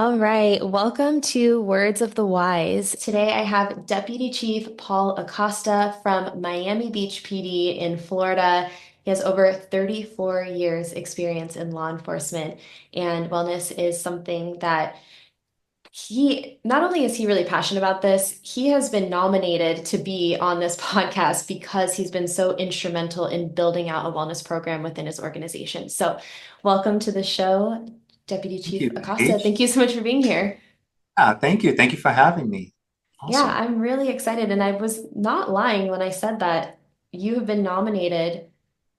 All right, welcome to Words of the Wise. Today I have Deputy Chief Paul Acosta from Miami Beach PD in Florida. He has over 34 years experience in law enforcement, and wellness is something that he not only is he really passionate about this, he has been nominated to be on this podcast because he's been so instrumental in building out a wellness program within his organization. So, welcome to the show, Deputy Thank Chief you, Acosta. Paige. Thank you so much for being here. Thank you. Thank you for having me. Yeah, Awesome. I'm really excited. And I was not lying when I said that you have been nominated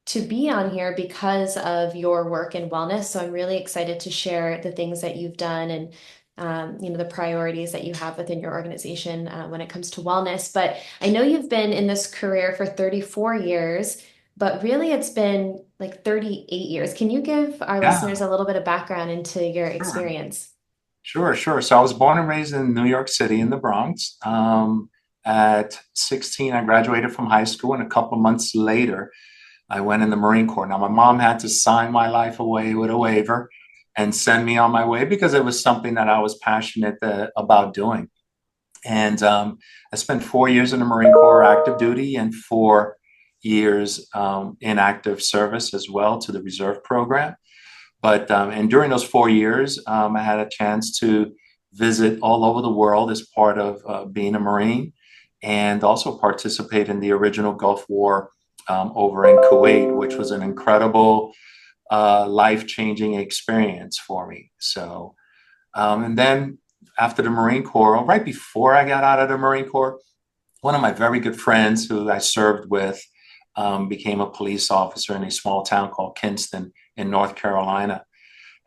to be on here because of your work in wellness. So I'm really excited to share the things that you've done and the priorities that you have within your organization when it comes to wellness. But I know you've been in this career for 34 years, but really it's been like 38 years. Can you give our listeners Yeah, a little bit of background into your sure. experience? Sure. So I was born and raised in New York City in the Bronx. At 16, I graduated from high school, and a couple of months later, I went in the Marine Corps. Now, my mom had to sign my life away with a waiver and send me on my way because it was something that I was passionate about doing. And I spent 4 years in the Marine Corps active duty and 4 years in active service as well to the reserve program. But and during those 4 years, I had a chance to visit all over the world as part of being a Marine, and also participate in the original Gulf War over in Kuwait, which was an incredible, life-changing experience for me. So, and then after the Marine Corps, or right before I got out of the Marine Corps, one of my very good friends who I served with became a police officer in a small town called Kinston in North Carolina.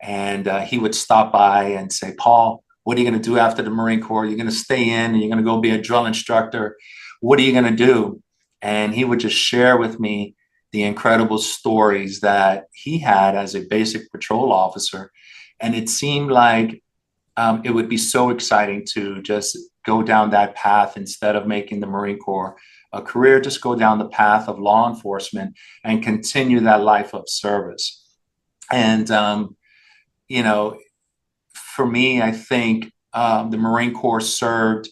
And he would stop by and say, Paul, what are you going to do after the Marine Corps? You're going to stay in and you're going to go be a drill instructor. What are you going to do? And he would just share with me the incredible stories that he had as a basic patrol officer. And it seemed like it would be so exciting to just go down that path instead of making the Marine Corps a career, just go down the path of law enforcement and continue that life of service. And, you know, for me, I think the Marine Corps served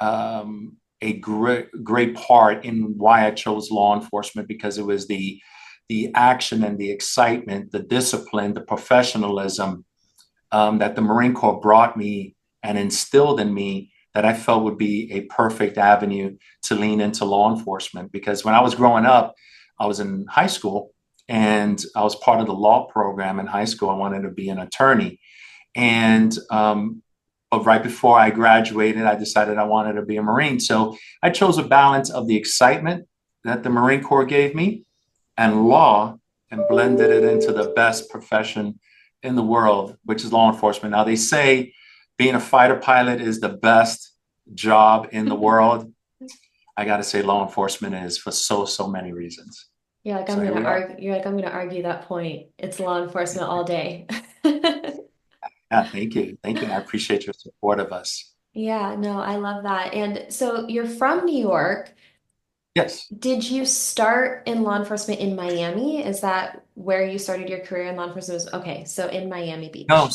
a great part in why I chose law enforcement because it was the action and the excitement, the discipline, the professionalism that the Marine Corps brought me and instilled in me that I felt would be a perfect avenue to lean into law enforcement. Because when I was growing up, I was in high school and I was part of the law program in high school. I wanted to be an attorney. And but right before I graduated, I decided I wanted to be a Marine. So I chose a balance of the excitement that the Marine Corps gave me and law and blended it into the best profession in the world, which is law enforcement. Now, they say being a fighter pilot is the best job in the world. I got to say, law enforcement is for so many reasons. So here we are. You're like, I'm gonna argue that point. It's law enforcement all day. Yeah, thank you. Thank you. And I appreciate your support of us. Yeah, no, I love that. And so you're from New York. Yes. Did you start in law enforcement in Miami? Is that where you started your career in law enforcement? Okay, so in Miami No, Beach.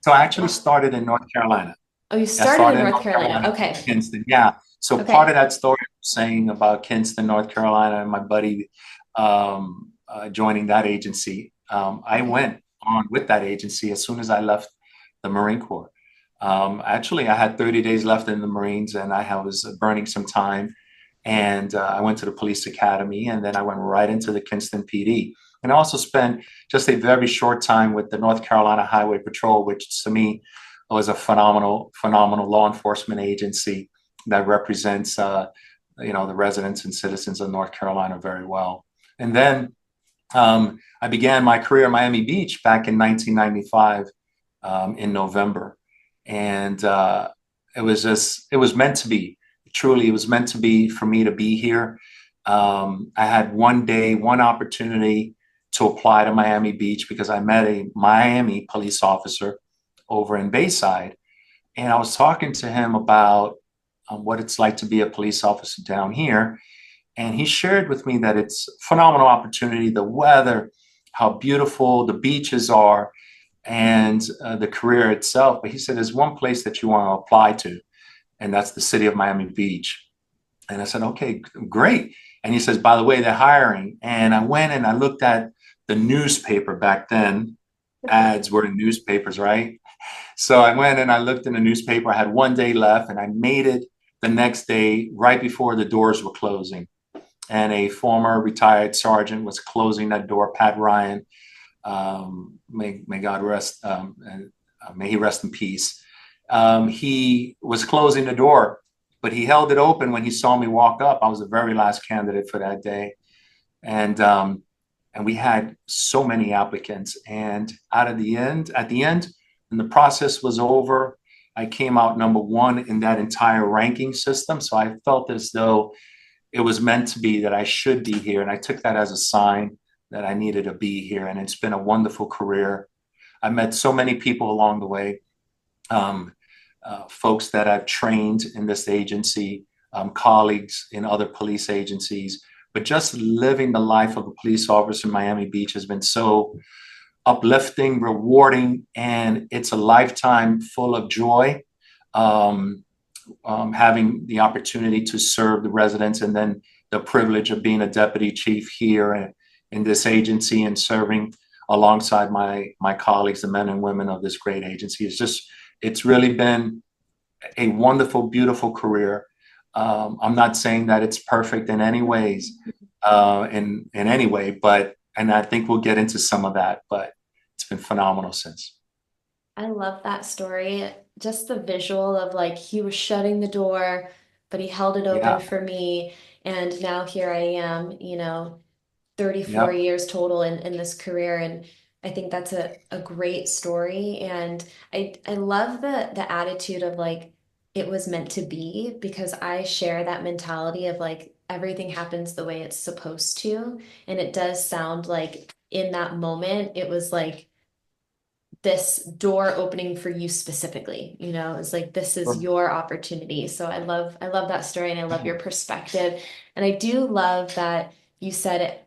so I actually Wow. started in North Carolina. Oh, you I started in started in North North Carolina. Carolina, Okay. Kinston. Yeah. So part of Okay. that story I was saying about Kinston, North Carolina, and my buddy joining that agency, I Okay. went on with that agency as soon as I left the Marine Corps. Actually, I had 30 days left in the Marines, and was burning some time. And I went to the police academy, and then I went right into the Kinston PD. And I also spent just a very short time with the North Carolina Highway Patrol, which to me was a phenomenal law enforcement agency that represents, the residents and citizens of North Carolina very well. And then I began my career in Miami Beach back in 1995 in November, and it was meant to be. Truly, it was meant to be for me to be here. I had one day, one opportunity to apply to Miami Beach because I met a Miami police officer over in Bayside, and I was talking to him about what it's like to be a police officer down here. And he shared with me that it's a phenomenal opportunity, the weather, how beautiful the beaches are. and the career itself. But he said, there's one place that you want to apply to, and that's the city of Miami Beach. And I said, okay, great. And he says, by the way, they're hiring. And I went and I looked at the newspaper back then. Ads were in newspapers, right? So I went and I looked in the newspaper. I had one day left and I made it the next day right before the doors were closing. And a former retired sergeant was closing that door, Pat Ryan. May God rest, and may he rest in peace. He was closing the door, but he held it open when he saw me walk up. I was the very last candidate for that day, and and we had so many applicants. And at the end, when the process was over, I came out number one in that entire ranking system. So I felt as though it was meant to be, that I should be here, and I took that as a sign that I needed to be here. And it's been a wonderful career. I met so many people along the way, um, folks that I've trained in this agency, colleagues in other police agencies. But just living the life of a police officer in Miami Beach has been so uplifting, rewarding, and it's a lifetime full of joy. Um, Having the opportunity to serve the residents, and then the privilege of being a deputy chief here in this agency and serving alongside my colleagues, the men and women of this great agency. It's really been a wonderful, beautiful career. I'm not saying that it's perfect in any ways, in any way, but and I think we'll get into some of that, but it's been phenomenal since. I love that story. Just the visual of like he was shutting the door, but he held it open Yeah, for me. And now here I am, 34 yep, years total in this career. And I think that's a great story. And I love the attitude of like it was meant to be, because I share that mentality of like everything happens the way it's supposed to. And it does sound like in that moment, it was like this door opening for you specifically, it's like this is your opportunity. So I love that story, and I love your perspective. And I do love that you said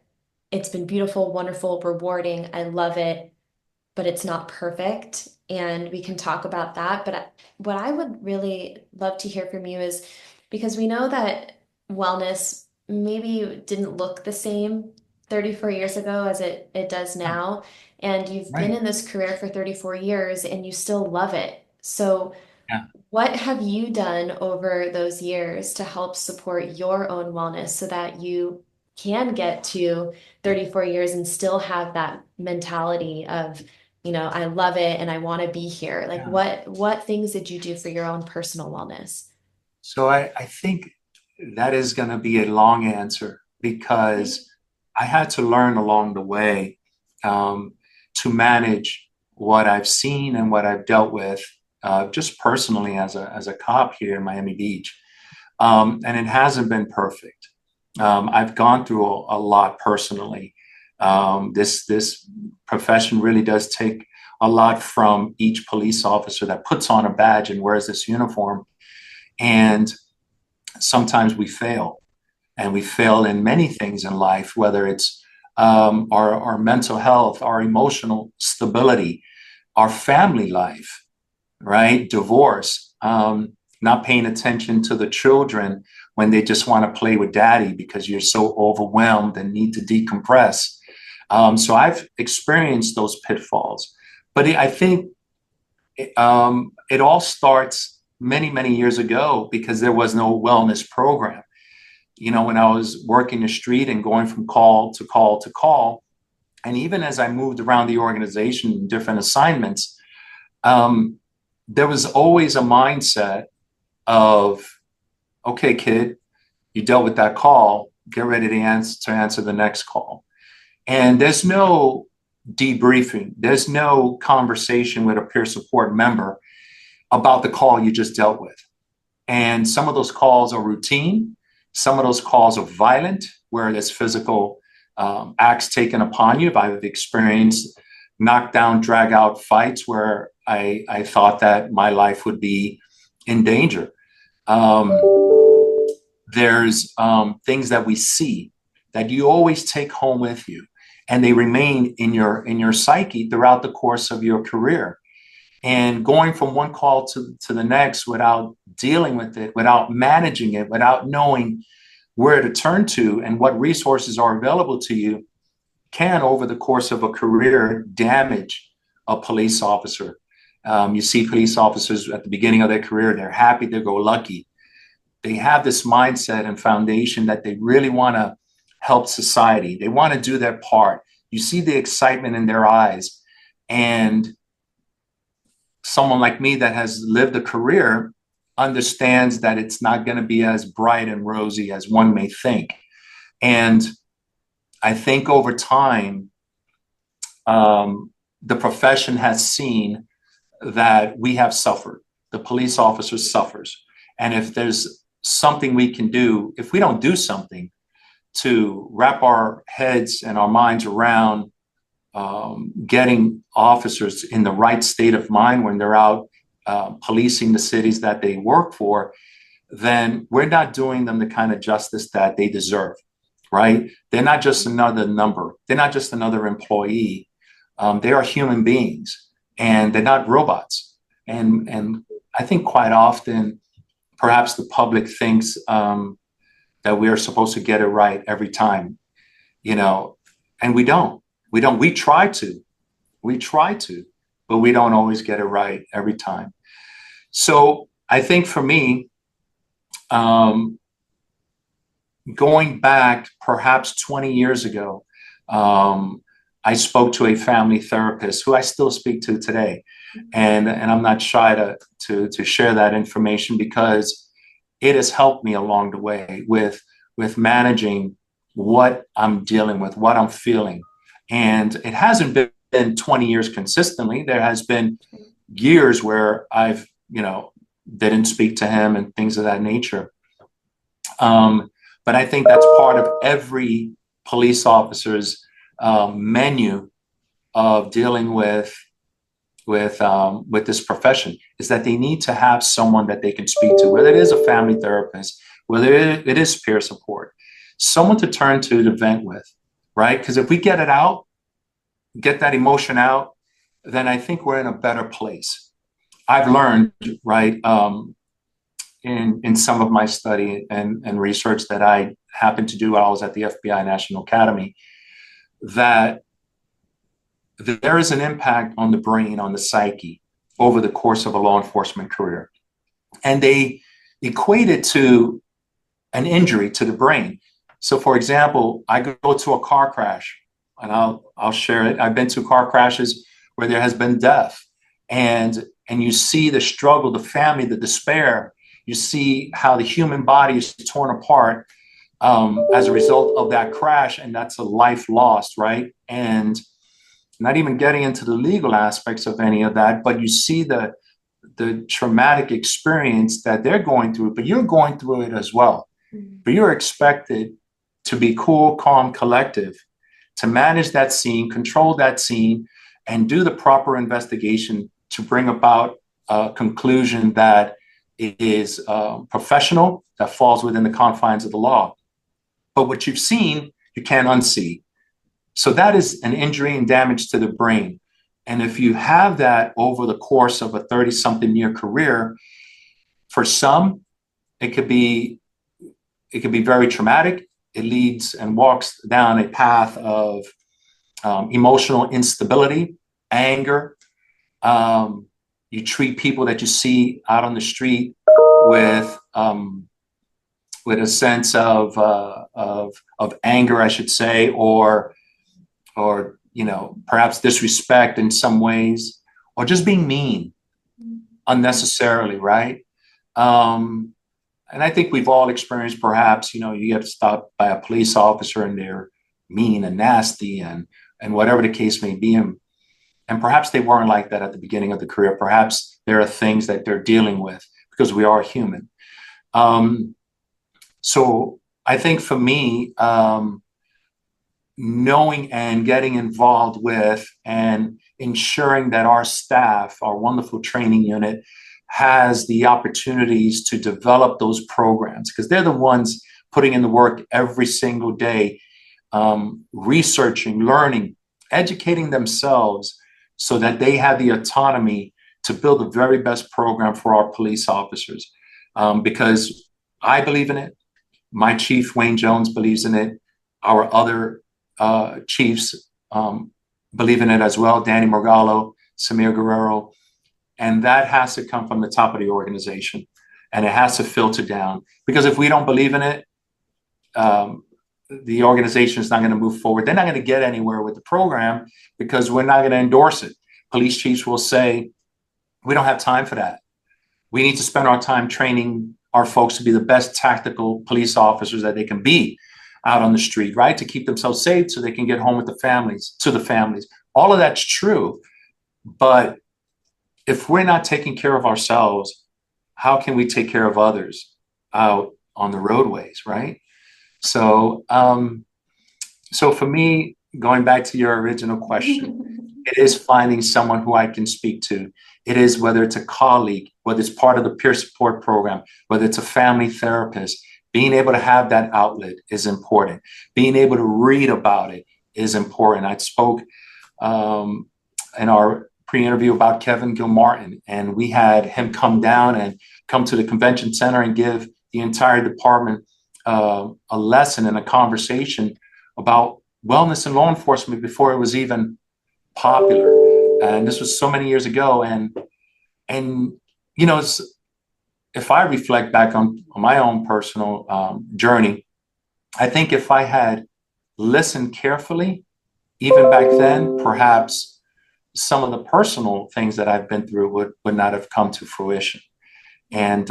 it's been beautiful, wonderful, rewarding. I love it, but it's not perfect. And we can talk about that. But what I would really love to hear from you is, because we know that wellness maybe didn't look the same 34 years ago as it does now. And you've been right. in this career for 34 years and you still love it. So Yeah. what have you done over those years to help support your own wellness so that you can get to 34 years and still have that mentality of, I love it and I want to be here? Like Yeah. what things did you do for your own personal wellness? So I think that is going to be a long answer Okay. because I had to learn along the way, to manage what I've seen and what I've dealt with, just personally as a cop here in Miami Beach. And it hasn't been perfect. I've gone through a lot personally. This profession really does take a lot from each police officer that puts on a badge and wears this uniform. And sometimes we fail, and we fail in many things in life, whether it's our mental health, our emotional stability, our family life, right? Divorce, not paying attention to the children when they just want to play with daddy because you're so overwhelmed and need to decompress. So I've experienced those pitfalls, but I think it all starts many, many years ago because there was no wellness program. When I was working the street and going from call to call to call, and even as I moved around the organization in different assignments, um, there was always a mindset of, okay, kid, you dealt with that call, get ready to answer the next call. And there's no debriefing, there's no conversation with a peer support member about the call you just dealt with. And some of those calls are routine. Some of those calls are violent, where there's physical acts taken upon you. I've experienced knockdown, drag out fights where I thought that my life would be in danger. Um, there's things that we see that you always take home with you. and they remain in your psyche throughout the course of your career. And going from one call to the next without dealing with it, without managing it, without knowing where to turn to and what resources are available to you can, over the course of a career, damage a police officer. You see police officers at the beginning of their career, they're happy, they go lucky. They have this mindset and foundation that they really want to help society. They want to do their part. You see the excitement in their eyes. And someone like me that has lived a career understands that it's not going to be as bright and rosy as one may think. And I think over time, the profession has seen that we have suffered. The police officer suffers. And if there's something we can do, if we don't do something to wrap our heads and our minds around getting officers in the right state of mind when they're out policing the cities that they work for, then we're not doing them the kind of justice that they deserve, right? They're not just another number. They're not just another employee. They are human beings, and they're not robots. And I think quite often, perhaps the public thinks that we are supposed to get it right every time, you know, and we don't. We don't. We try to, but we don't always get it right every time. So I think for me, going back perhaps 20 years ago, I spoke to a family therapist who I still speak to today. And I'm not shy to share that information because it has helped me along the way with managing what I'm dealing with, what I'm feeling. And it hasn't been 20 years consistently. There has been years where I've, didn't speak to him and things of that nature. But I think that's part of every police officer's menu of dealing with this profession, is that they need to have someone that they can speak to, whether it is a family therapist, whether it is peer support, someone to turn to vent with, right? Because if we get it out, get that emotion out, then I think we're in a better place. I've learned, right, in some of my study and research that I happened to do while I was at the FBI National Academy, that there is an impact on the brain, on the psyche, over the course of a law enforcement career. And they equate it to an injury to the brain. So for example, I go to a car crash, and I'll share it. I've been to car crashes where there has been death, and you see the struggle, the family, the despair. You see how the human body is torn apart as a result of that crash, and that's a life lost, right? And not even getting into the legal aspects of any of that, but you see the traumatic experience that they're going through, but you're going through it as well. But you're expected to be cool, calm, collective, to manage that scene, control that scene, and do the proper investigation to bring about a conclusion that is professional, that falls within the confines of the law. But what you've seen, you can't unsee. So that is an injury and damage to the brain. And if you have that over the course of a 30-something year career, for some, it could be very traumatic. It leads and walks down a path of emotional instability, anger. You treat people that you see out on the street with a sense of anger, I should say, or perhaps disrespect in some ways, or just being mean unnecessarily, right? And I think we've all experienced, perhaps, you get stopped by a police officer and they're mean and nasty and whatever the case may be. And perhaps they weren't like that at the beginning of the career. Perhaps there are things that they're dealing with because we are human. So I think for me, knowing and getting involved with and ensuring that our staff, our wonderful training unit, has the opportunities to develop those programs, because they're the ones putting in the work every single day researching, learning, educating themselves so that they have the autonomy to build the very best program for our police officers. Because I believe in it. My chief, Wayne Jones, believes in it. Our other chiefs believe in it as well, Danny Morgallo, Samir Guerrero. And that has to come from the top of the organization. And it has to filter down. Because if we don't believe in it, um, the organization is not going to move forward. They're not going to get anywhere with the program because we're not going to endorse it. Police chiefs will say, we don't have time for that. We need to spend our time training our folks to be the best tactical police officers that they can be out on the street, right? To keep themselves safe so they can get home with the families, to the families. All of that's true. But if we're not taking care of ourselves, how can we take care of others out on the roadways, right? So, so for me, going back to your original question, it is finding someone who I can speak to. It is whether it's a colleague, whether it's part of the peer support program, whether it's a family therapist, being able to have that outlet is important. Being able to read about it is important. I spoke in our pre-interview about Kevin Gilmartin, and we had him come down and come to the convention center and give the entire department a lesson and a conversation about wellness and law enforcement before it was even popular. And this was so many years ago. And you know, if I reflect back on my own personal journey, I think if I had listened carefully, even back then, perhaps some of the personal things that I've been through would not have come to fruition. And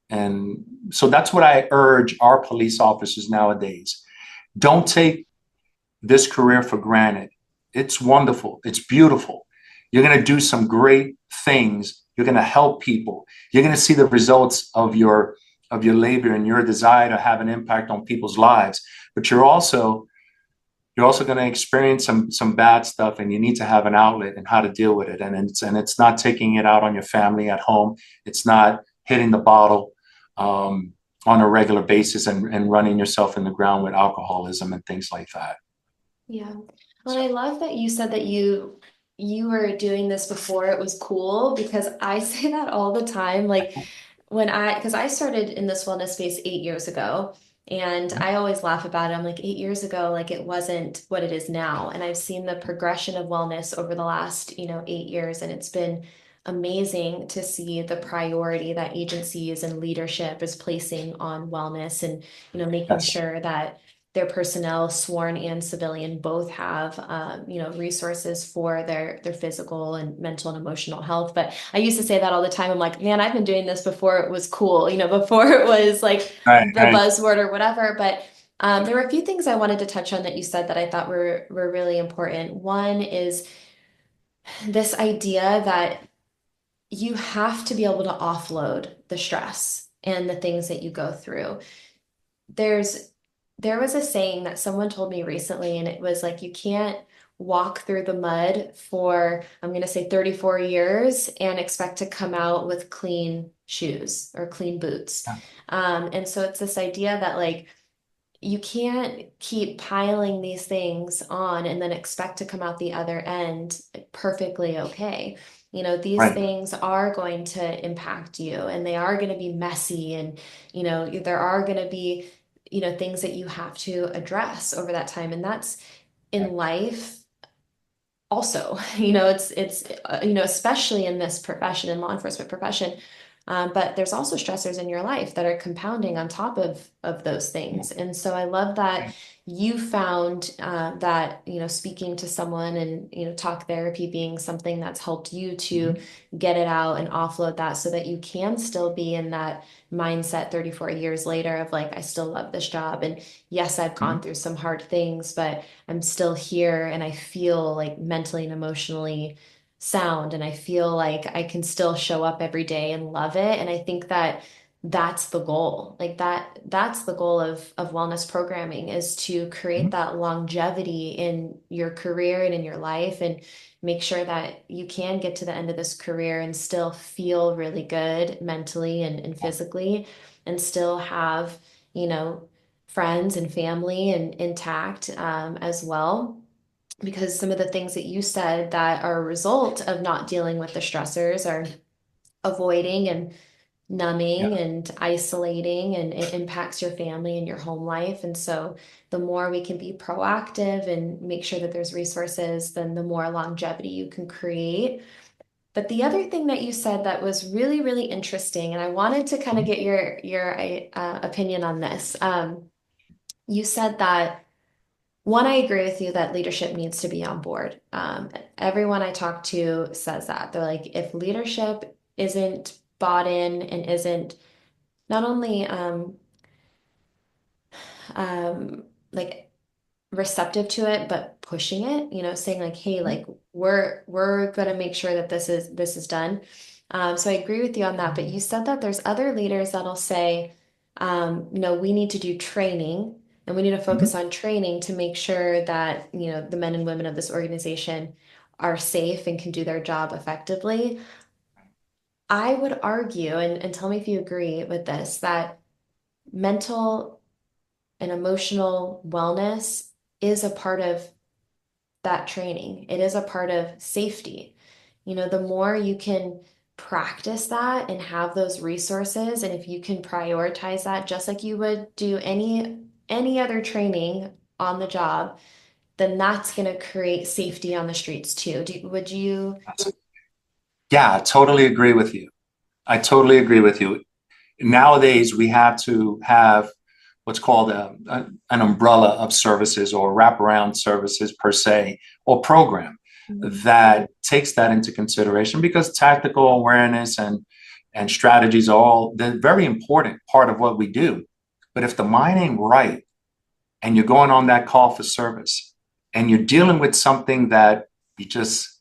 and so that's what I urge our police officers nowadays. Don't take this career for granted. It's wonderful. It's beautiful. You're going to do some great things. You're going to help people. You're going to see the results of your labor and your desire to have an impact on people's lives. But you're also going to experience some bad stuff, and you need to have an outlet and how to deal with it. And it's not taking it out on your family at home. It's not hitting the bottle on a regular basis and running yourself in the ground with alcoholism and things like that. Yeah. Well, So, I love that you said that you were doing this before it was cool because I say that all the time. Like because I started in this wellness space 8 years ago, and I always laugh about it. I'm like 8 years ago, like it wasn't what it is now. And I've seen the progression of wellness over the last, 8 years, and it's been amazing to see the priority that agencies and leadership is placing on wellness and, making yes, sure that their personnel, sworn and civilian, both have resources for their physical and mental and emotional health. But I used to say that all the time. I'm like, man, I've been doing this before it was cool, before it was like right, the right, buzzword or whatever. But there were a few things I wanted to touch on that you said that I thought were really important. One is this idea that you have to be able to offload the stress and the things that you go through. There's there was a saying that someone told me recently, and it was like you can't walk through the mud for, I'm going to say 34 years and expect to come out with clean shoes or clean boots. yeah, And so it's this idea that like you can't keep piling these things on and then expect to come out the other end perfectly okay. These right, things are going to impact you and they are going to be messy and, there are going to be, things that you have to address over that time. And that's in right, life also. It's especially in this profession, in law enforcement profession. But there's also stressors in your life that are compounding on top of those yeah, things. And so I love that right, you found that, speaking to someone and, talk therapy being something that's helped you to mhm, get it out and offload that so that you can still be in that mindset 34 years later of like, I still love this job. And yes, I've gone mhm, through some hard things, but I'm still here and I feel like mentally and emotionally sound and I feel like I can still show up every day and love it. And I think that that's the goal. Like that's the goal of wellness programming is to create mhm, that longevity in your career and in your life and make sure that you can get to the end of this career and still feel really good mentally and yeah, physically and still have, you know, friends and family and intact as well. Because some of the things that you said that are a result of not dealing with the stressors are avoiding and numbing Yeah, and isolating, and it impacts your family and your home life. And so the more we can be proactive and make sure that there's resources, then the more longevity you can create. But the other thing that you said that was really, really interesting, and I wanted to kind of get your opinion on this. You said that one, I agree with you that leadership needs to be on board. Everyone I talk to says that. They're like, if leadership isn't bought in and isn't not only um, like receptive to it, but pushing it, saying like, hey, like we're gonna make sure that this is done. So I agree with you on that. But you said that there's other leaders that'll say, no, we need to do training and we need to mhm. focus on training to make sure that, the men and women of this organization are safe and can do their job effectively. I would argue, and tell me if you agree with this, that mental and emotional wellness is a part of that training. It is a part of safety. The more you can practice that and have those resources, and if you can prioritize that just like you would do any other training on the job, then that's going to create safety on the streets too. Would you? Yeah, I totally agree with you. I totally agree with you. Nowadays, we have to have what's called an umbrella of services or wraparound services per se, or program Mhm. that takes that into consideration, because tactical awareness and strategies are all they're very important part of what we do. But if the mind ain't right and you're going on that call for service and you're dealing with something that you just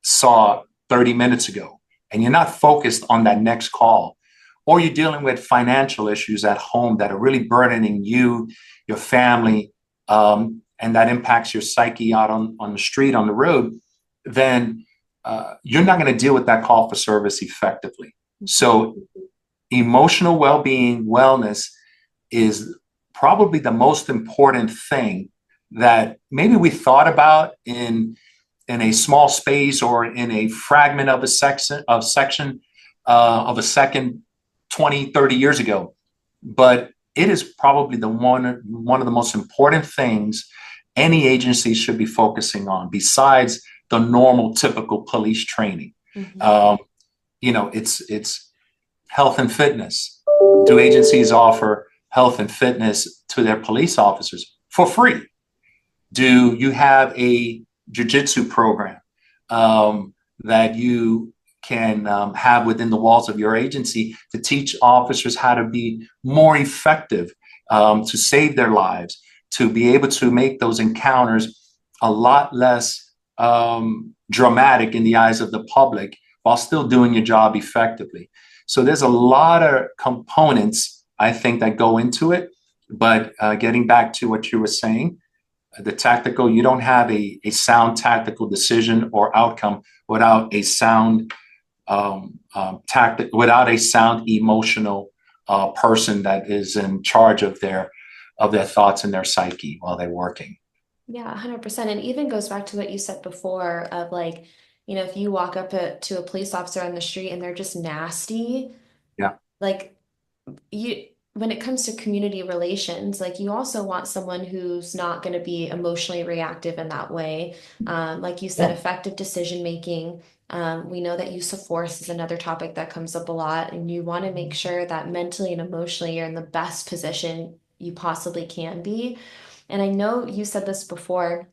saw 30 minutes ago and you're not focused on that next call, or you're dealing with financial issues at home that are really burdening you, your family, and that impacts your psyche out on the street, on the road, then you're not going to deal with that call for service effectively. So, emotional well being, wellness is probably the most important thing that maybe we thought about in a small space or in a fragment of a section of a second 20, 30 years ago. But it is probably the one of the most important things any agency should be focusing on besides the normal typical police training. Mhm. um, it's health and fitness. Do agencies offer health and fitness to their police officers for free? Do you have a jujitsu program that you can have within the walls of your agency to teach officers how to be more effective, to save their lives, to be able to make those encounters a lot less dramatic in the eyes of the public while still doing your job effectively? So there's a lot of components, I think, that go into it. But getting back to what you were saying, the tactical, you don't have a sound tactical decision or outcome without a sound without a sound emotional person that is in charge of their thoughts and their psyche while they're working. Yeah, 100%. And even goes back to what you said before of like, if you walk up to a police officer on the street and they're just nasty, Yeah. like you when it comes to community relations, like you also want someone who's not going to be emotionally reactive in that way. Like you said, Yeah. effective decision making. We know that use of force is another topic that comes up a lot, and you want to make sure that mentally and emotionally you're in the best position you possibly can be. And I know you said this before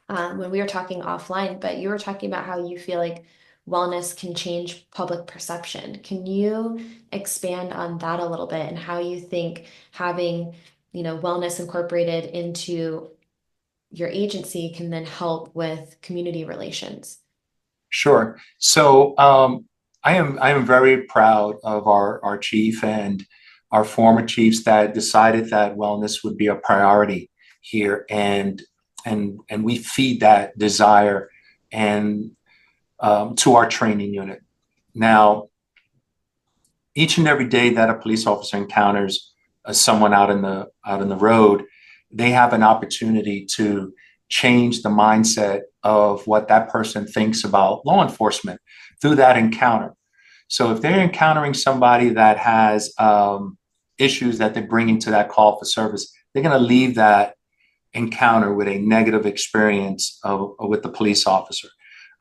when we were talking offline, but you were talking about how you feel like wellness can change public perception. Can you expand on that a little bit and how you think having, wellness incorporated into your agency can then help with community relations? Sure. So I am very proud of our chief and our former chiefs that decided that wellness would be a priority here, and we feed that desire and to our training unit. Now, each and every day that a police officer encounters someone out in the road, they have an opportunity to change the mindset of what that person thinks about law enforcement through that encounter. So if they're encountering somebody that has issues that they're bringing to that call for service, they're going to leave that encounter with a negative experience with the police officer.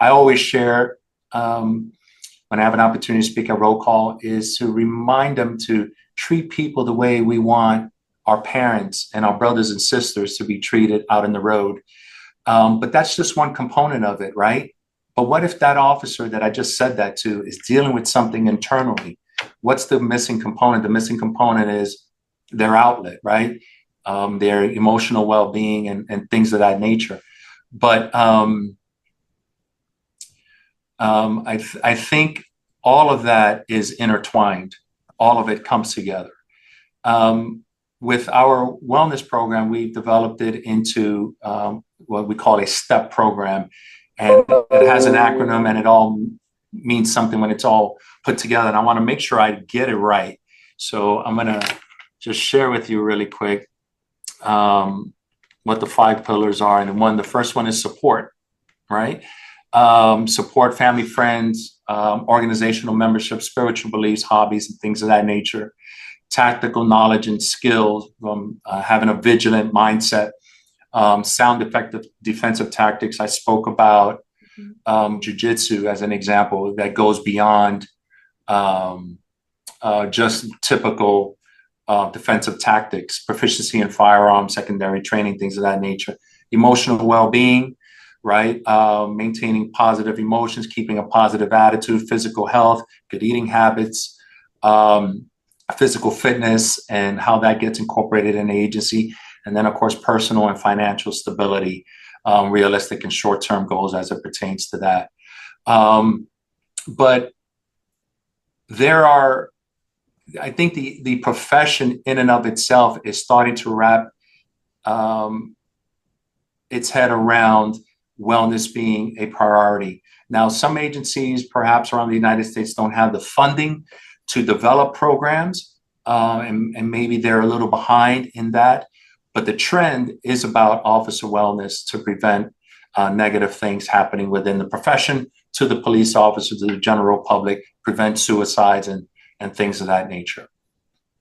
I always share when I have an opportunity to speak at roll call is to remind them to treat people the way we want our parents and our brothers and sisters to be treated out in the road. But that's just one component of it, right? But what if that officer that I just said that to is dealing with something internally? What's the missing component? The missing component is their outlet, right? Their emotional well-being and things of that nature. But I think all of that is intertwined. All of it comes together. With our wellness program, we've developed it into what we call a STEP program. And it has an acronym and it all means something when it's all put together. And I want to make sure I get it right. So I'm going to just share with you really quick what the 5 pillars are. And the first one is support, right? Support family, friends, organizational membership, spiritual beliefs, hobbies, and things of that nature. Tactical knowledge and skills, having a vigilant mindset, sound, effective defensive tactics. I spoke about jujitsu as an example that goes beyond just typical defensive tactics, proficiency in firearms, secondary training, things of that nature. Emotional well-being, right? Maintaining positive emotions, keeping a positive attitude, physical health, good eating habits, physical fitness, and how that gets incorporated in the agency. And then, of course, personal and financial stability, realistic and short-term goals as it pertains to that. But there are, I think the profession in and of itself is starting to wrap its head around wellness being a priority. Now, some agencies, perhaps around the United States, don't have the funding to develop programs, and maybe they're a little behind in that. But the trend is about officer wellness to prevent negative things happening within the profession, to the police officers, to the general public, prevent suicides and things of that nature.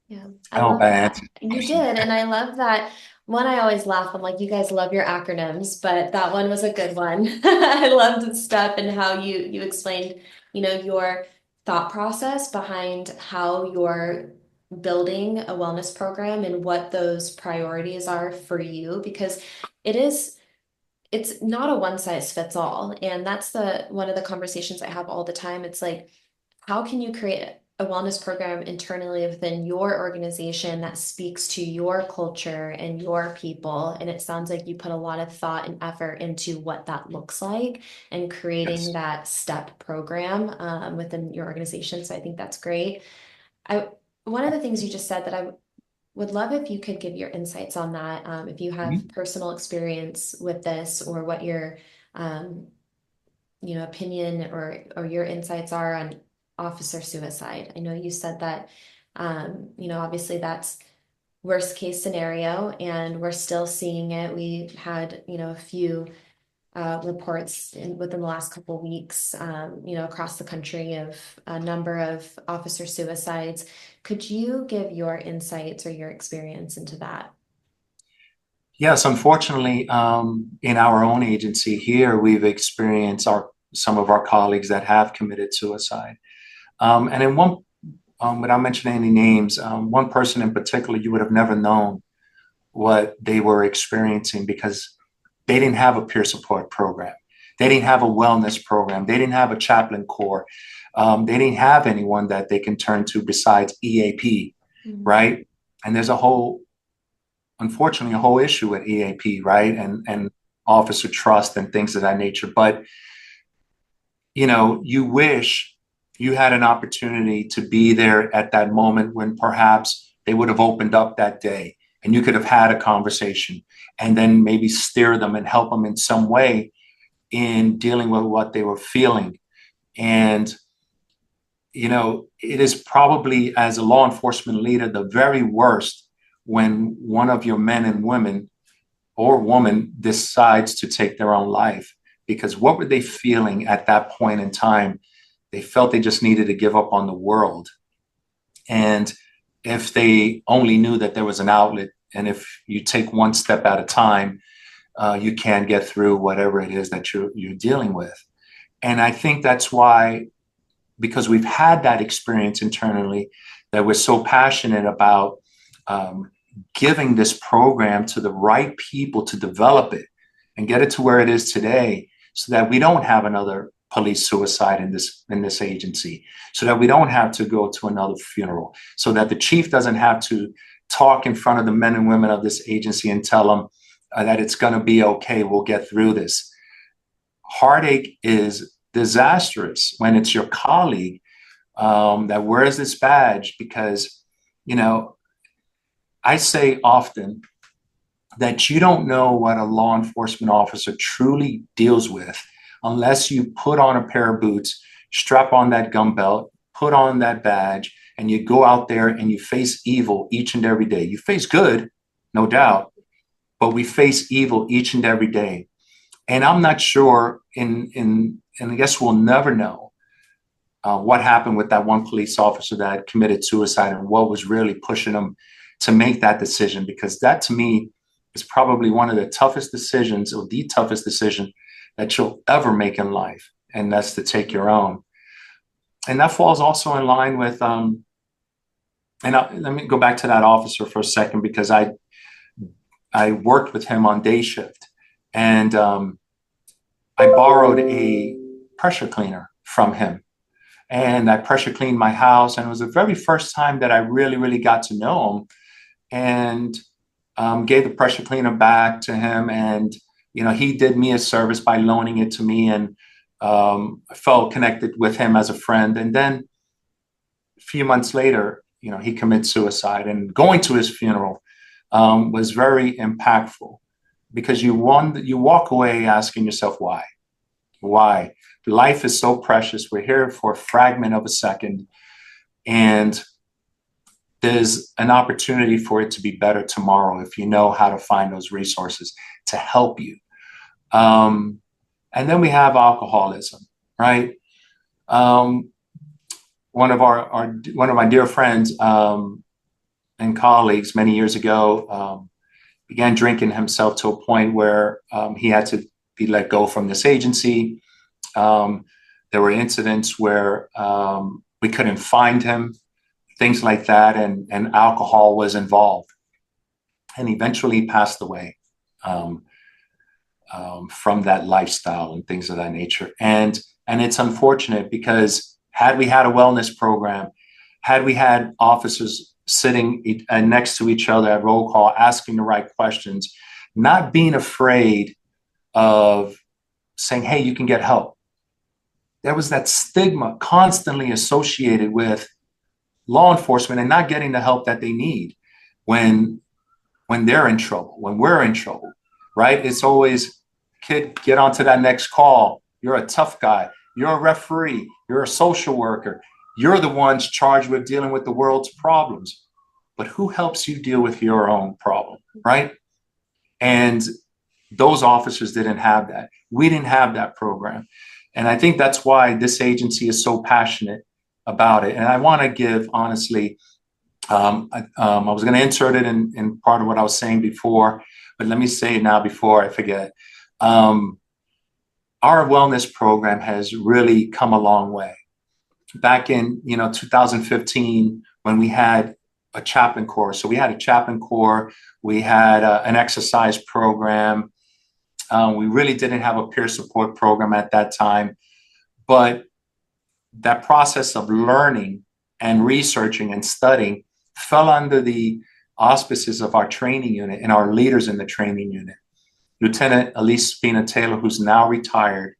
Yeah, I I hope love I that. answered the You question. did. And I love that. One, I always laugh. I'm like, you guys love your acronyms, but that one was a good one. I loved the step and how you explained, your thought process behind how you're building a wellness program and what those priorities are for you, because it is it's not a one size fits all. And that's the one of the conversations I have all the time. It's like, how can you create a wellness program internally within your organization that speaks to your culture and your people? And it sounds like you put a lot of thought and effort into what that looks like and creating Yes. that step program within your organization. So I think that's great. I One of the things you just said that I would love if you could give your insights on that, if you have Mhm. personal experience with this or what your um, opinion or your insights are on officer suicide. I know you said that obviously that's worst case scenario and we're still seeing it. We had a few reports within the last couple of weeks, across the country of a number of officer suicides. Could you give your insights or your experience into that? Yes, unfortunately, in our own agency here, we've experienced some of our colleagues that have committed suicide. And in one, without mentioning any names, one person in particular, you would have never known what they were experiencing because they didn't have a peer support program. They didn't have a wellness program. They didn't have a chaplain corps. They didn't have anyone that they can turn to besides EAP, Mhm. right? And there's unfortunately, a whole issue with EAP, right? And officer trust and things of that nature. But, you wish you had an opportunity to be there at that moment when perhaps they would have opened up that day and you could have had a conversation and then maybe steer them and help them in some way in dealing with what they were feeling. And, it is probably as a law enforcement leader, the very worst when one of your men and women or woman decides to take their own life. Because what were they feeling at that point in time? They felt they just needed to give up on the world. And if they only knew that there was an outlet, and if you take one step at a time, you can get through whatever it is that you're dealing with. And I think that's why, because we've had that experience internally, that we're so passionate about giving this program to the right people to develop it and get it to where it is today, so that we don't have another police suicide in this agency, so that we don't have to go to another funeral, so that the chief doesn't have to talk in front of the men and women of this agency and tell them that it's going to be okay, we'll get through this. Heartache is disastrous when it's your colleague that wears this badge, because, you know, I say often that you don't know what a law enforcement officer truly deals with unless you put on a pair of boots, strap on that gun belt, put on that badge, and you go out there and you face evil each and every day. You face good, no doubt, but we face evil each and every day. And I'm not sure, and I guess we'll never know what happened with that one police officer that committed suicide and what was really pushing him to make that decision, because that to me is probably one of the toughest decisions, or the toughest decision that you'll ever make in life, and that's to take your own. And that falls also in line with, let me go back to that officer for a second, because I worked with him on day shift, and I borrowed a pressure cleaner from him, and I pressure cleaned my house, and it was the very first time that I really got to know him, and gave the pressure cleaner back to him. And, you know, he did me a service by loaning it to me, and I felt connected with him as a friend. And then a few months later, you know, he committed suicide, and going to his funeral was very impactful, because you walk away asking yourself, why? Why? Life is so precious. We're here for a fragment of a second, and there's an opportunity for it to be better tomorrow if you know how to find those resources to help you. And then we have alcoholism, right? One of my dear friends and colleagues many years ago began drinking himself to a point where he had to be let go from this agency. There were incidents where we couldn't find him, things like that, and alcohol was involved, and eventually passed away from that lifestyle and things of that nature. And it's unfortunate, because had we had a wellness program, had we had officers sitting next to each other at roll call, asking the right questions, not being afraid of saying, hey, you can get help. There was that stigma constantly associated with law enforcement and not getting the help that they need when they're in trouble, when we're in trouble, right? It's always, kid, get onto that next call. You're a tough guy. You're a referee. You're a social worker. You're the ones charged with dealing with the world's problems. But who helps you deal with your own problem, right? And those officers didn't have that. We didn't have that program. And I think that's why this agency is so passionate about it. And I want to give, honestly, I was going to insert it in part of what I was saying before, but let me say it now before I forget. Our wellness program has really come a long way. Back in 2015, when we had a chaplain corps, so we had a chaplain corps, we had an exercise program. We really didn't have a peer support program at that time, but that process of learning and researching and studying fell under the auspices of our training unit and our leaders in the training unit. Lieutenant Elise Spina-Taylor, who's now retired,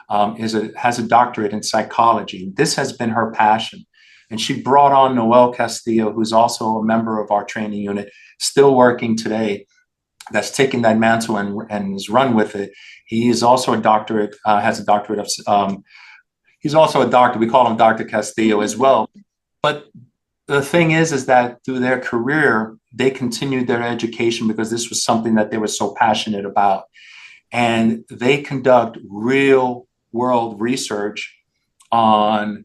has a doctorate in psychology. This has been her passion. And she brought on Noel Castillo, who's also a member of our training unit, still working today, that's taken that mantle and has run with it. He is also a doctorate, has a doctorate of, he's also a doctor. We call him Dr. Castillo as well. But the thing is that through their career, they continued their education because this was something that they were so passionate about. And they conduct real world research on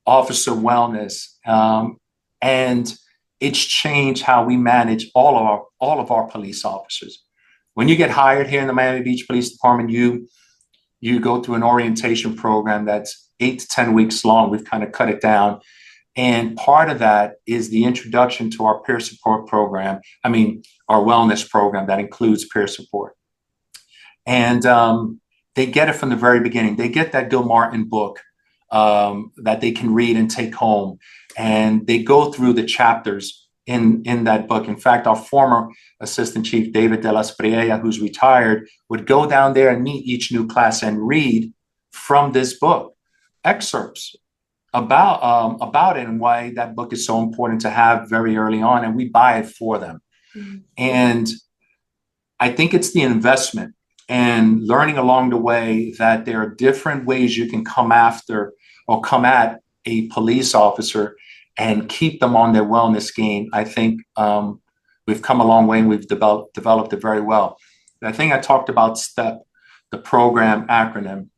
officer wellness. And it's changed how we manage all of our police officers. When you get hired here in the Miami Beach Police Department, you go through an orientation program that's 8 to 10 weeks long. We've kind of cut it down. And part of that is the introduction to our peer support program. I mean, our wellness program that includes peer support. And they get it from the very beginning. They get that Gilmartin book that they can read and take home. And they go through the chapters in that book. In fact, our former Assistant Chief, David De La Spriella, who's retired, would go down there and meet each new class and read from this book excerpts about it and why that book is so important to have very early on. And we buy it for them. Mm-hmm. And I think it's the investment and learning along the way that there are different ways you can come after or come at a police officer and keep them on their wellness game. I think we've come a long way and we've developed it very well. I think I talked about STEP, the program acronym.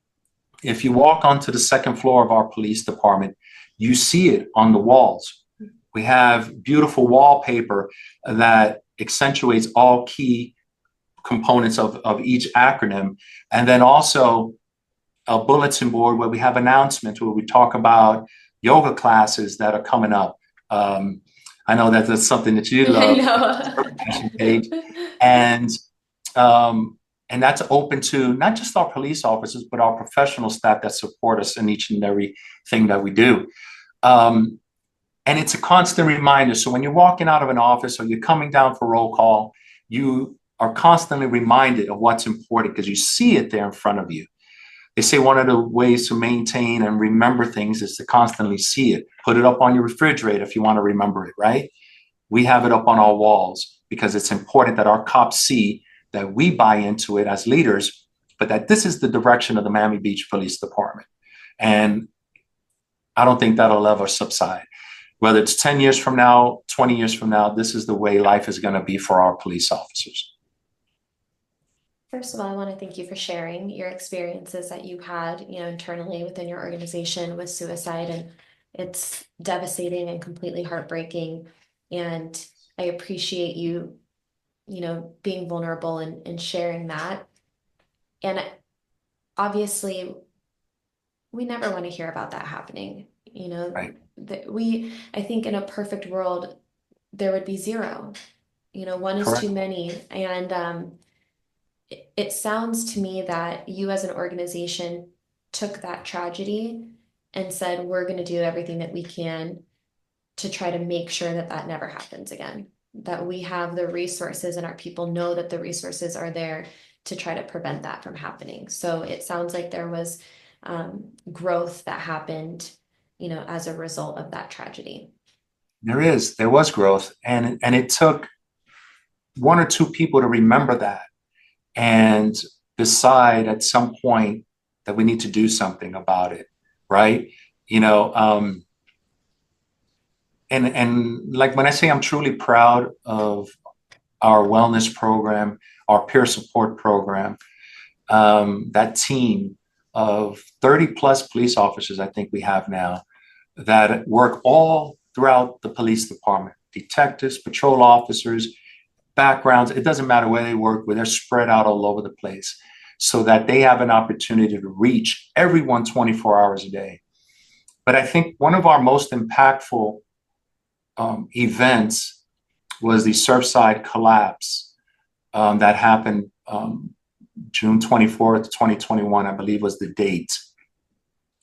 If you walk onto the second floor of our police department, you see it on the walls. We have beautiful wallpaper that accentuates all key components of each acronym. And then also a bulletin board where we have announcements where we talk about yoga classes that are coming up. I know that that's something that you love. Page. And that's open to not just our police officers, but our professional staff that support us in each and every thing that we do. And it's a constant reminder. So when you're walking out of an office or you're coming down for roll call, you are constantly reminded of what's important because you see it there in front of you. They say one of the ways to maintain and remember things is to constantly see it. Put it up on your refrigerator if you want to remember it, right? We have it up on our walls because it's important that our cops see that we buy into it as leaders, but that this is the direction of the Miami Beach Police Department. And I don't think that'll ever subside. Whether it's 10 years from now, 20 years from now, this is the way life is going to be for our police officers. First of all, I want to thank you for sharing your experiences that you had, internally within your organization with suicide. And it's devastating and completely heartbreaking. And I appreciate you being vulnerable and sharing that. And obviously, we never want to hear about that happening. Right. I think in a perfect world, there would be zero. One is too many. And it sounds to me that you as an organization took that tragedy and said, we're going to do everything that we can to try to make sure that that never happens again. That we have the resources and our people know that the resources are there to try to prevent that from happening. So it sounds like there was growth that happened, as a result of that tragedy. There was growth. And it took one or two people to remember that and decide at some point that we need to do something about it. Right. And like when I say I'm truly proud of our wellness program, our peer support program, that team of 30 plus police officers, I think we have now, that work all throughout the police department, detectives, patrol officers, backgrounds, it doesn't matter where they work, where they're spread out all over the place so that they have an opportunity to reach everyone 24 hours a day. But I think one of our most impactful events was the Surfside collapse that happened June 24th, 2021, I believe was the date.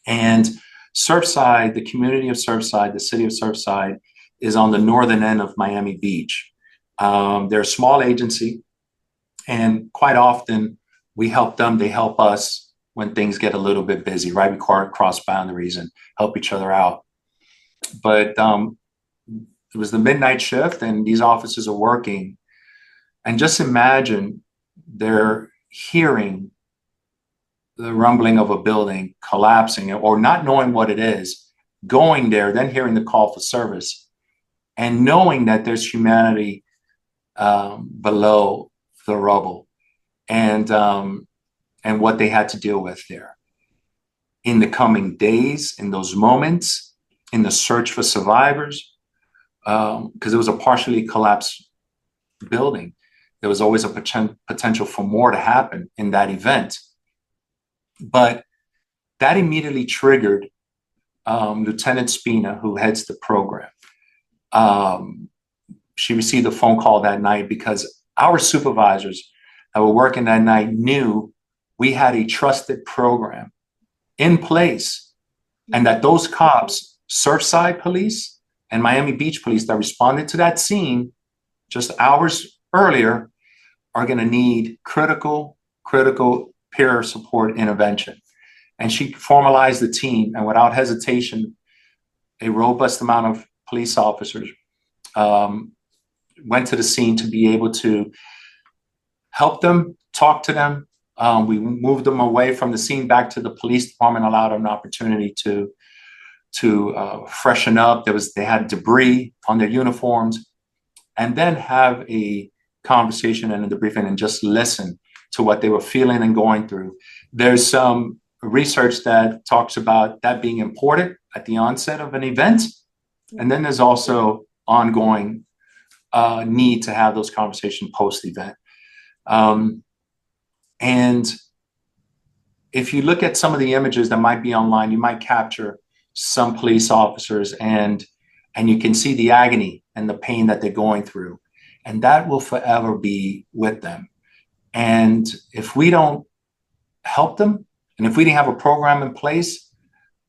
And Surfside, the community of Surfside, the city of Surfside, is on the northern end of Miami Beach. They're a small agency, and quite often we help them, they help us when things get a little bit busy, right? We cross boundaries and help each other out. But it was the midnight shift and these officers are working. And just imagine they're hearing the rumbling of a building collapsing or not knowing what it is, going there, then hearing the call for service. and knowing that there's humanity below the rubble, and what they had to deal with there in the coming days, in those moments, in the search for survivors, because it was a partially collapsed building. There was always a potential for more to happen in that event. But that immediately triggered Lieutenant Spina, who heads the program. Um, she received a phone call that night because our supervisors that were working that night knew we had a trusted program in place, and that those cops, Surfside Police and Miami Beach Police, that responded to that scene just hours earlier, are going to need critical peer support intervention. And she formalized the team, and without hesitation, a robust amount of police officers um, went to the scene to be able to help them, talk to them. We moved them away from the scene back to the police department, allowed them an opportunity to freshen up. They had debris on their uniforms, and then have a conversation and a debriefing and just listen to what they were feeling and going through. There's some research that talks about that being important at the onset of an event, and then there's also ongoing need to have those conversations post-event. And if you look at some of the images that might be online, you might capture some police officers, and you can see the agony and the pain that they're going through. And that will forever be with them. And if we don't help them, and if we didn't have a program in place,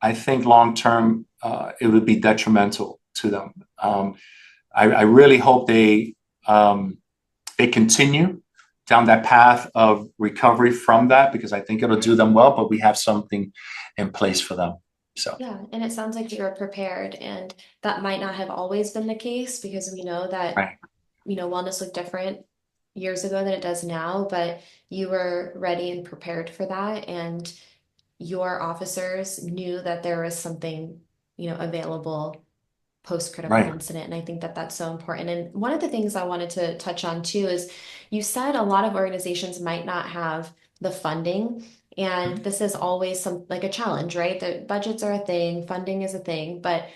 I think long term it would be detrimental to them. I really hope they continue down that path of recovery from that, because I think it'll do them well, but we have something in place for them. So, Yeah, and it sounds like you were prepared, and that might not have always been the case because we know that, right, wellness looked different years ago than it does now, but you were ready and prepared for that, and your officers knew that there was something, available post-critical right. incident. And I think that that's so important. And one of the things I wanted to touch on too is you said a lot of organizations might not have the funding. And this is always some like a challenge, right? The budgets are a thing, funding is a thing, but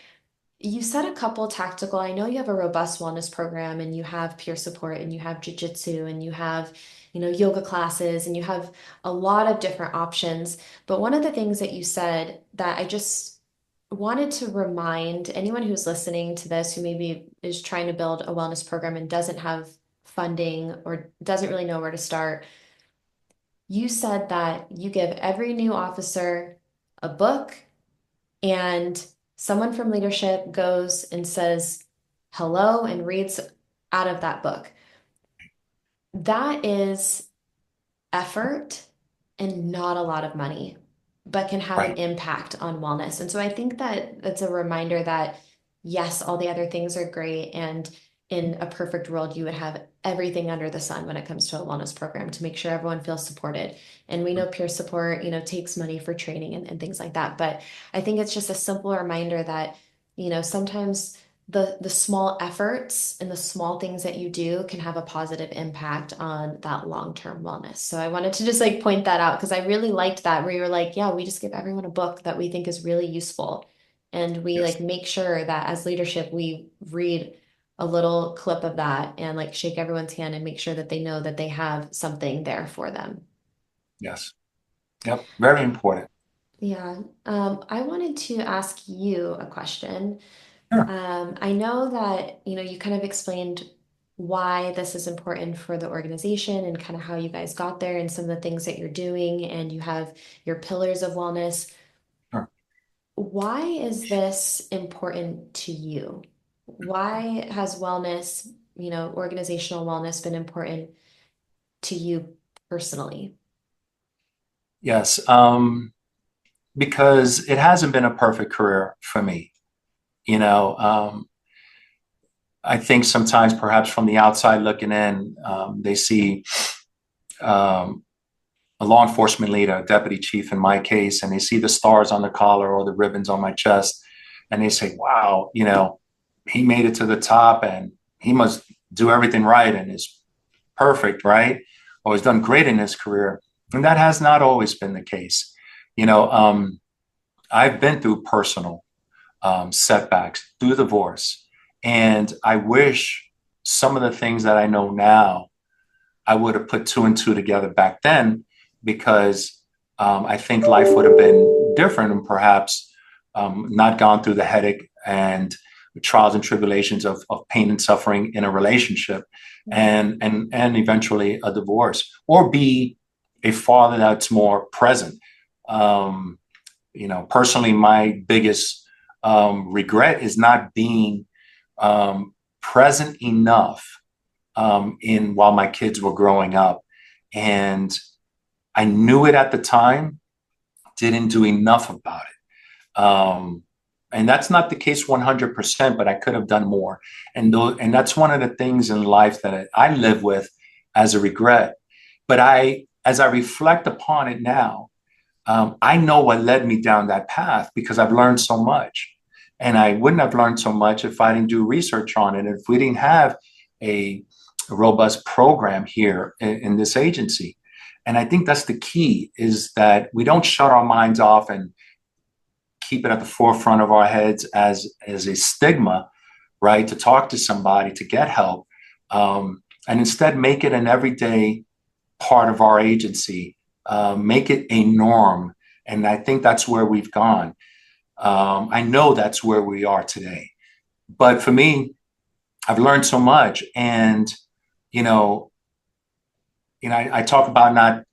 you said a couple tactical. I know you have a robust wellness program and you have peer support and you have jujitsu and you have, yoga classes and you have a lot of different options. But one of the things that you said that I just wanted to remind anyone who's listening to this who maybe is trying to build a wellness program and doesn't have funding or doesn't really know where to start. You said that you give every new officer a book and someone from leadership goes and says hello and reads out of that book. That is effort and not a lot of money, but can have an Right. impact on wellness. And so I think that that's a reminder that yes, all the other things are great. And in a perfect world, you would have everything under the sun when it comes to a wellness program to make sure everyone feels supported. And we know peer support, takes money for training and things like that. But I think it's just a simple reminder that, sometimes the small efforts and the small things that you do can have a positive impact on that long-term wellness. So I wanted to just like point that out because I really liked that where you were like, yeah, we just give everyone a book that we think is really useful. And we Yes. like make sure that as leadership, we read a little clip of that and like shake everyone's hand and make sure that they know that they have something there for them. Yes. Yep. Very important. Yeah. I wanted to ask you a question. Sure. I know that, you kind of explained why this is important for the organization and kind of how you guys got there and some of the things that you're doing, and you have your pillars of wellness. Sure. Why is this important to you? Why has wellness, organizational wellness been important to you personally? Yes. Because it hasn't been a perfect career for me. You know, I think sometimes perhaps from the outside looking in, they see um, a law enforcement leader, a deputy chief in my case, and they see the stars on the collar or the ribbons on my chest, and they say, wow, he made it to the top and he must do everything right and is perfect, right? Or has done great in his career. And that has not always been the case. You know, I've been through personal setbacks, through divorce. And I wish some of the things that I know now, I would have put two and two together back then, because I think life would have been different and perhaps not gone through the headache and the trials and tribulations of pain and suffering in a relationship, and eventually a divorce, or be a father that's more present. Um, Personally, my biggest regret is not being present enough in while my kids were growing up. And I knew it at the time, didn't do enough about it. And that's not the case 100%, but I could have done more. And that's one of the things in life that I live with as a regret. But as I reflect upon it now, I know what led me down that path because I've learned so much. And I wouldn't have learned so much if I didn't do research on it, if we didn't have a, a robust program here in this agency. And I think that's the key, is that we don't shut our minds off and keep it at the forefront of our heads as a stigma, right? To talk to somebody, to get help, and instead make it an everyday part of our agency, make it a norm. And I think that's where we've gone. I know that's where we are today. But for me, I've learned so much, and you know, I talk about not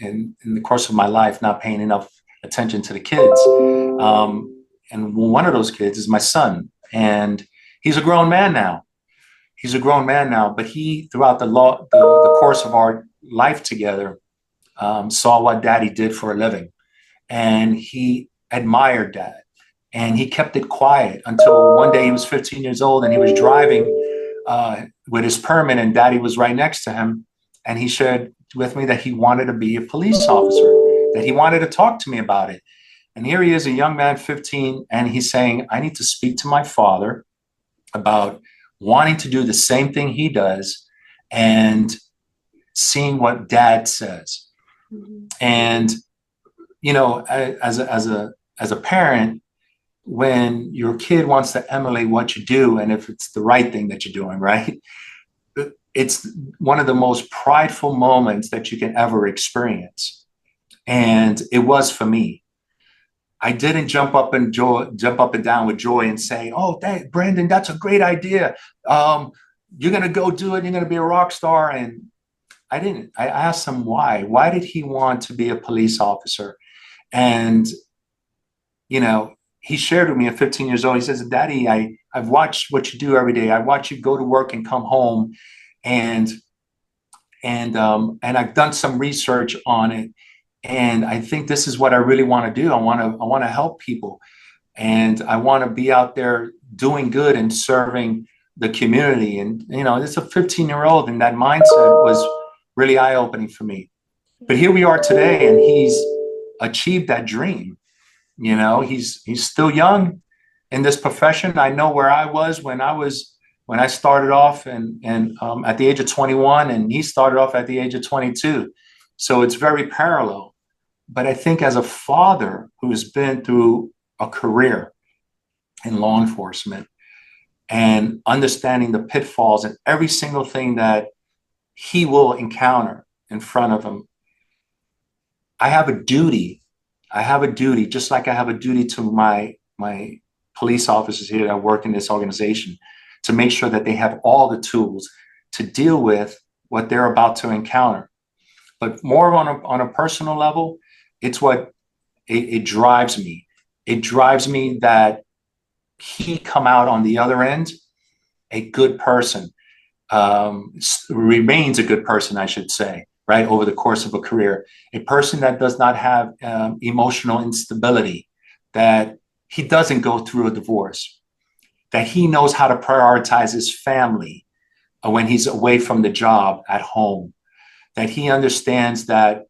in the course of my life not paying enough attention to the kids, and one of those kids is my son, and he's a grown man now. He's a grown man now, but he throughout the course of our life together saw what Daddy did for a living, and he admired that, and he kept it quiet until one day he was 15 years old and he was driving with his permit, and Daddy was right next to him, and he shared with me that he wanted to be a police officer, that he wanted to talk to me about it. And here he is, a young man, 15, and he's saying, I need to speak to my father about wanting to do the same thing he does and seeing what Dad says. Mm-hmm. And as a parent, when your kid wants to emulate what you do, and if it's the right thing that you're doing, right, it's one of the most prideful moments that you can ever experience. And it was for me. I didn't jump up and down with joy and say, "Oh, Brandon, that's a great idea. You're gonna go do it. You're gonna be a rock star." And I didn't. I asked him why. Why did he want to be a police officer? And he shared with me at 15 years old. He says, "Daddy, I've watched what you do every day. I watch you go to work and come home, and I've done some research on it, and I think this is what I really want to do. I want to help people, and I want to be out there doing good and serving the community." And it's a 15-year-old, and that mindset was really eye-opening for me. But here we are today, and he's achieved that dream. He's still young in this profession. I know where I was when I started off, and at the age of 21, and he started off at the age of 22. So it's very parallel. But I think as a father who's been through a career in law enforcement and understanding the pitfalls and every single thing that he will encounter in front of him, I have a duty. Just like I have a duty to my police officers here that work in this organization, to make sure that they have all the tools to deal with what they're about to encounter. But more on a personal level, it's what it drives me. It drives me that he come out on the other end a good person, remains a good person, I should say, right, over the course of a career. A person that does not have emotional instability, that he doesn't go through a divorce, that he knows how to prioritize his family when he's away from the job at home, that he understands that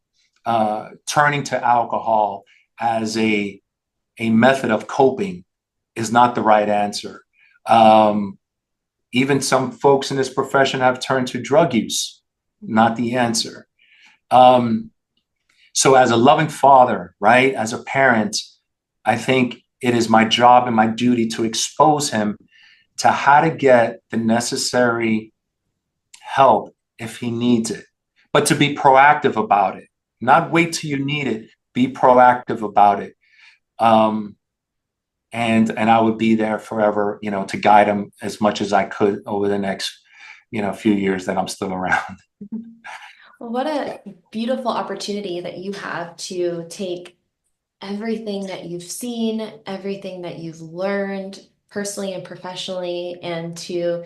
turning to alcohol as a method of coping is not the right answer. Um, Even some folks in this profession have turned to drug use, not the answer. Um, so, as a loving father, right, as a parent, I think it is my job and my duty to expose him to how to get the necessary help if he needs it, but to be proactive about it, not wait till you need it, be proactive about it. Um, and I would be there forever, to guide him as much as I could over the next, few years that I'm still around. Well, what a beautiful opportunity that you have to take everything that you've seen, everything that you've learned personally and professionally, and to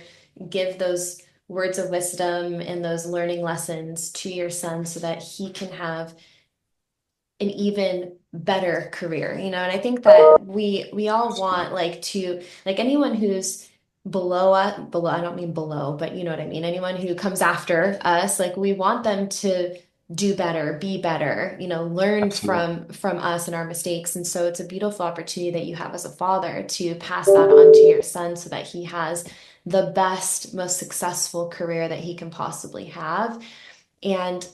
give those words of wisdom and those learning lessons to your son so that he can have an even better career, and I think that we all want like anyone who's below, I don't mean below, but you know what I mean, anyone who comes after us, like we want them to do better, be better, learn Absolutely. from us and our mistakes. And so it's a beautiful opportunity that you have as a father to pass that on to your son so that he has the best, most successful career that he can possibly have. And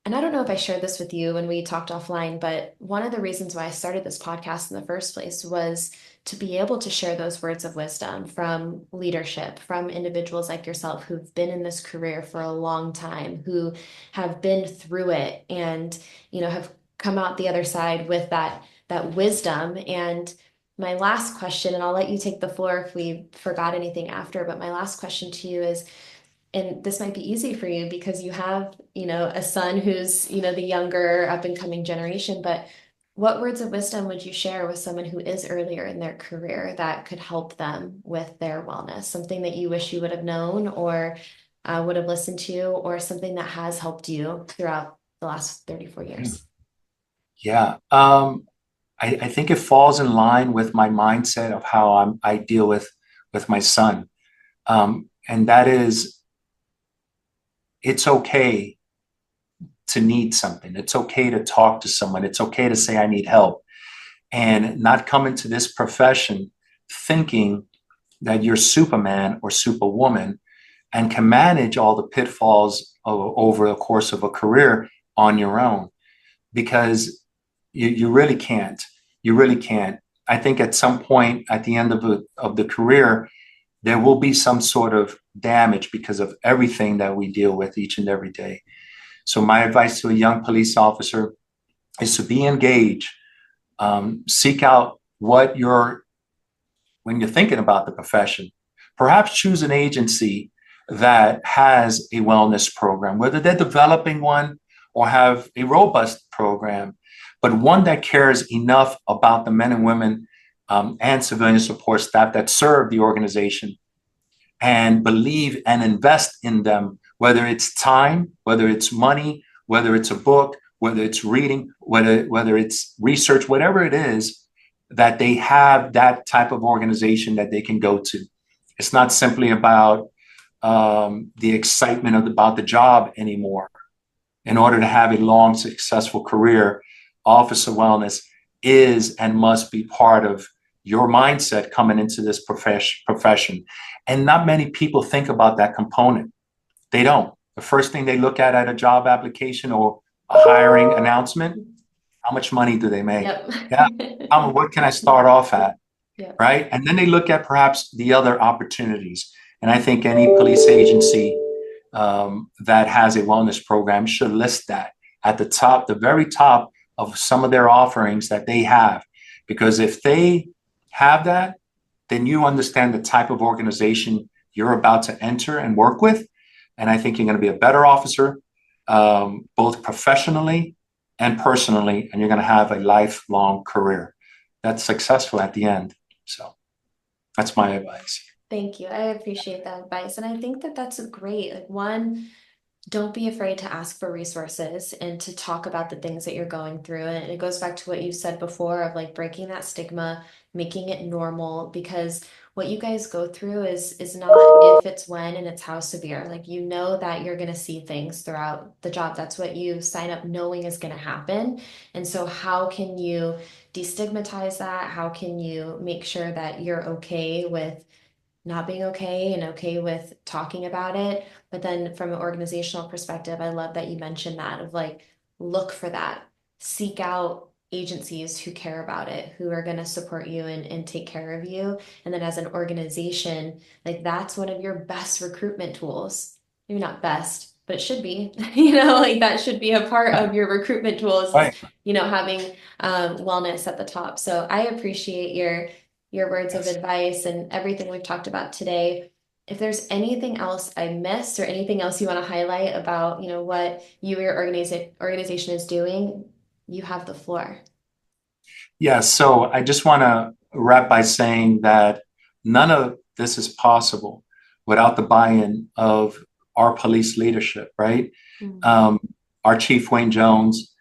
I don't know if I shared this with you when we talked offline, but one of the reasons why I started this podcast in the first place was to be able to share those words of wisdom from leadership, from individuals like yourself who've been in this career for a long time, who have been through it and, have come out the other side with that wisdom. And my last question, and I'll let you take the floor if we forgot anything after, but my last question to you is, and this might be easy for you because you have, a son who's, the younger up and coming generation, but what words of wisdom would you share with someone who is earlier in their career that could help them with their wellness? Something that you wish you would have known or would have listened to, or something that has helped you throughout the last 34 years? Yeah. I think it falls in line with my mindset of how I deal with my son. And that is, it's okay to need something. It's okay to talk to someone. It's okay to say I need help, and not come into this profession thinking that you're Superman or Superwoman and can manage all the pitfalls over the course of a career on your own, because you really can't. You really can't. I think at some point at the end of the career, there will be some sort of damage because of everything that we deal with each and every day. So, my advice to a young police officer is to be engaged, seek out what you're when you're thinking about the profession. Perhaps choose an agency that has a wellness program, whether they're developing one or have a robust program, but one that cares enough about the men and women and civilian support staff that serve the organization and believe and invest in them, whether it's time, whether it's money, whether it's a book, whether it's reading, whether it's research, whatever it is, that they have that type of organization that they can go to. It's not simply about the excitement about the job anymore. In order to have a long, successful career, officer wellness is and must be part of your mindset coming into this profession. And not many people think about that component. They don't. The first thing they look at a job application or a hiring announcement, how much money do they make? Yep. Yeah. What can I start off at? Yep. Right. And then they look at perhaps the other opportunities. And I think any police agency that has a wellness program should list that at the top, the very top of some of their offerings that they have. Because if they have that, then you understand the type of organization you're about to enter and work with. And I think you're going to be a better officer, both professionally and personally, and you're going to have a lifelong career that's successful at the end. So that's my advice. Thank you. I appreciate that advice. And I think that that's a great, like, one, don't be afraid to ask for resources and to talk about the things that you're going through. And it goes back to what you said before of like breaking that stigma, making it normal, because what you guys go through is not if, it's when, and it's how severe. Like, that you're going to see things throughout the job. That's what you sign up knowing is going to happen. And so how can you destigmatize that? How can you make sure that you're okay with not being okay and okay with talking about it? But then from an organizational perspective, I love that you mentioned that of like, look for that, seek out agencies who care about it, who are going to support you and take care of you. And then as an organization, like that's one of your best recruitment tools. Maybe not best, but it should be, like that should be a part of your recruitment tools is, Right. having wellness at the top. So I appreciate your words of Yes. advice and everything we've talked about today. If there's anything else I missed or anything else you want to highlight about, what you or your organization is doing, you have the floor. Yeah, so I just want to wrap by saying that none of this is possible without the buy-in of our police leadership, right? Mm. Um, our chief Wayne Jones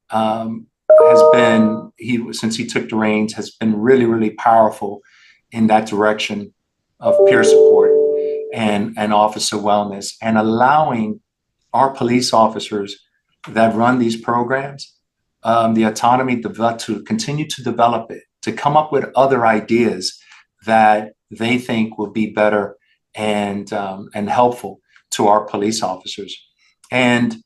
has been since he took the reins has been really, really powerful in that direction of peer support and officer wellness and allowing our police officers that run these programs the autonomy to continue to develop it, to come up with other ideas that they think will be better and helpful to our police officers, and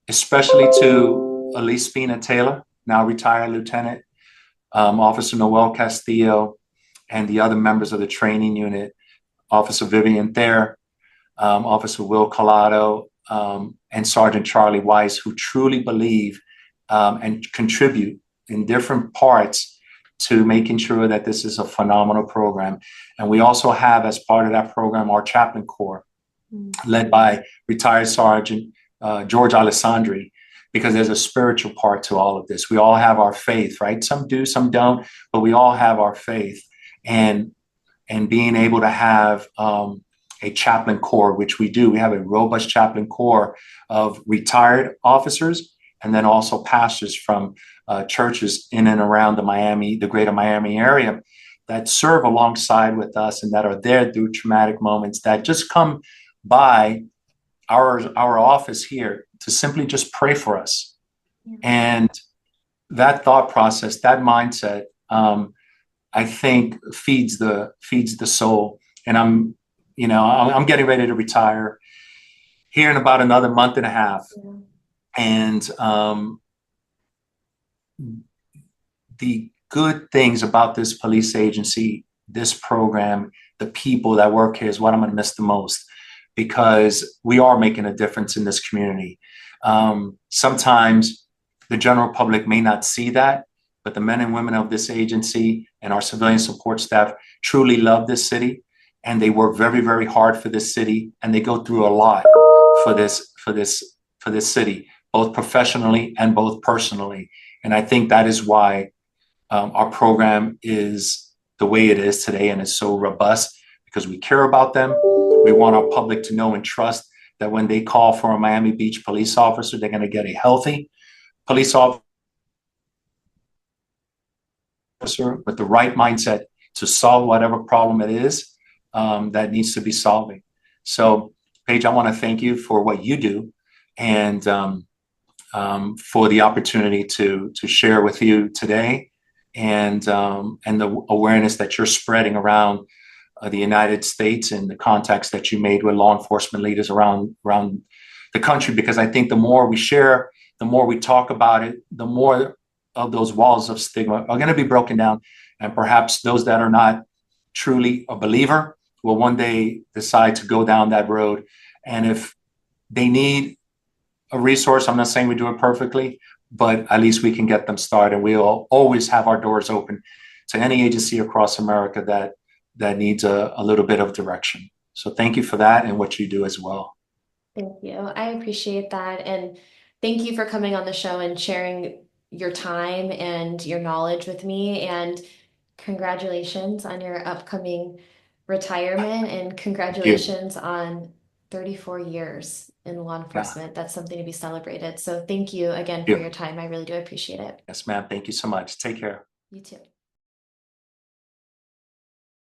especially to Elise Spina Taylor, now retired lieutenant, Officer Noel Castillo, and the other members of the training unit, Officer Vivian Thayer, Officer Will Collado, and Sergeant Charlie Weiss, who truly believe and contribute in different parts to making sure that this is a phenomenal program. And we also have, as part of that program, our chaplain corps, Mm. led by retired Sergeant George Alessandri, because there's a spiritual part to all of this. We all have our faith, right? Some do, some don't, but we all have our faith. And being able to have a chaplain corps, which we do. We have a robust chaplain corps of retired officers and then also pastors from churches in and around the greater Miami area that serve alongside with us and that are there through traumatic moments that just come by our office here to simply just pray for us. Yeah. And that thought process, that mindset, I think feeds the soul. And I'm getting ready to retire here in about another month and a half. Yeah. And the good things about this police agency, this program, the people that work here is what I'm going to miss the most, because we are making a difference in this community. Sometimes the general public may not see that, but the men and women of this agency and our civilian support staff truly love this city, and they work very, very hard for this city, and they go through a lot for this city, both professionally and both personally. And I think that is why our program is the way it is today and is so robust, because we care about them. We want our public to know and trust that when they call for a Miami Beach police officer, they're going to get a healthy police officer with the right mindset to solve whatever problem it is that needs to be solving. So, Paige, I want to thank you for what you do and for the opportunity to share with you today, and the awareness that you're spreading around the United States and the contacts that you made with law enforcement leaders around the country. Because I think the more we share, the more we talk about it, the more of those walls of stigma are going to be broken down, and perhaps those that are not truly a believer will one day decide to go down that road. And if they need a resource, I'm not saying we do it perfectly, but at least we can get them started. We'll always have our doors open to any agency across America that needs a little bit of direction. So thank you for that and what you do as well. Thank you. I appreciate that. And thank you for coming on the show and sharing your time and your knowledge with me. And congratulations on your upcoming retirement and Thank you. congratulations on 34 years in law Yeah, enforcement. That's something to be celebrated. So thank you again for thank your you. time. I really do appreciate it. Yes, ma'am. Thank you so much. Take care. You too.